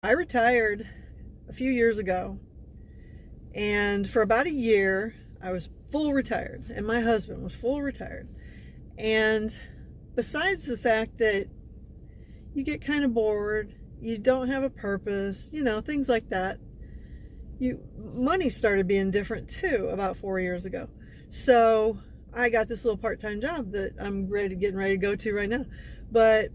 I retired a few years ago, and for about a year, I was full retired, and my husband was full retired. And besides the fact that you get kind of bored, you don't have a purpose, things like that, money started being different too about 4 years ago. So I got this little part-time job that I'm getting ready to go to right now. But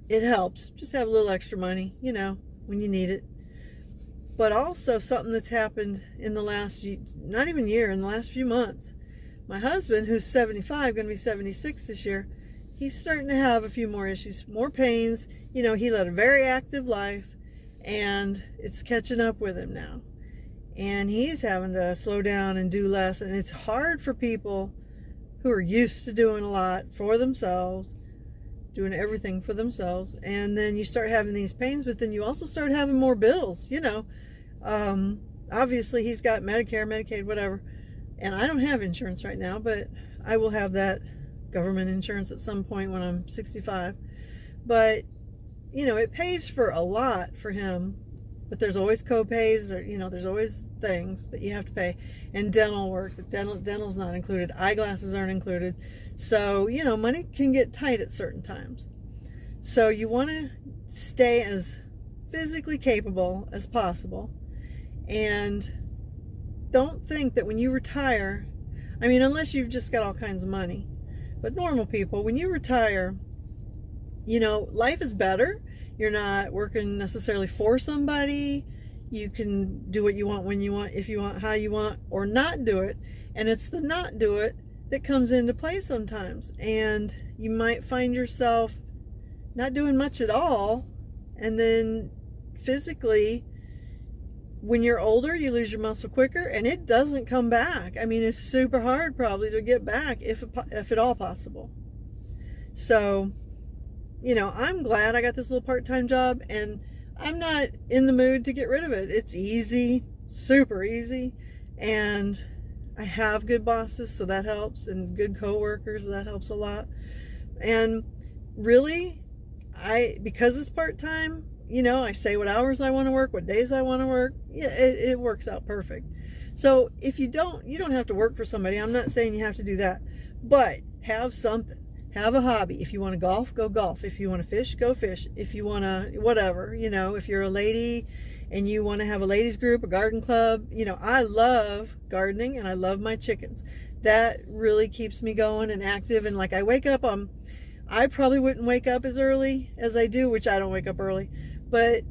it helps. Just have a little extra money, when you need it. But also something that's happened in the last, not even year, in the last few months. My husband, who's 75, going to be 76 this year, he's starting to have a few more issues, more pains. He led a very active life, and it's catching up with him now. And he's having to slow down and do less. And it's hard for people who are used to doing a lot for themselves, doing everything for themselves, and then you start having these pains, but then you also start having more bills. Obviously he's got Medicare, Medicaid, whatever, and I don't have insurance right now, but I will have that government insurance at some point when I'm 65. But it pays for a lot for him, but there's always co-pays, or there's always things that you have to pay. And dental work, dental's not included, eyeglasses aren't included. So money can get tight at certain times. So you want to stay as physically capable as possible, and don't think that when you retire, unless you've just got all kinds of money, but normal people, when you retire, life is better. You're not working necessarily for somebody. You can do what you want, when you want, if you want, how you want, or not do it. And it's the not do it that comes into play sometimes. And you might find yourself not doing much at all. And then physically, when you're older, you lose your muscle quicker, and it doesn't come back. It's super hard probably to get back, if at all possible. So I'm glad I got this little part-time job, and I'm not in the mood to get rid of it. It's easy, super easy, and I have good bosses, so that helps, and good coworkers, that helps a lot. And really, because it's part-time, I say what hours I want to work, what days I want to work. Yeah, it works out perfect. So if you don't have to work for somebody. I'm not saying you have to do that, but have something. Have a hobby. If you want to golf, go golf. If you want to fish, go fish. If you want to, whatever, if you're a lady and you want to have a ladies group, a garden club, I love gardening, and I love my chickens. That really keeps me going and active. And like, I wake up, I probably wouldn't wake up as early as I do, which I don't wake up early, but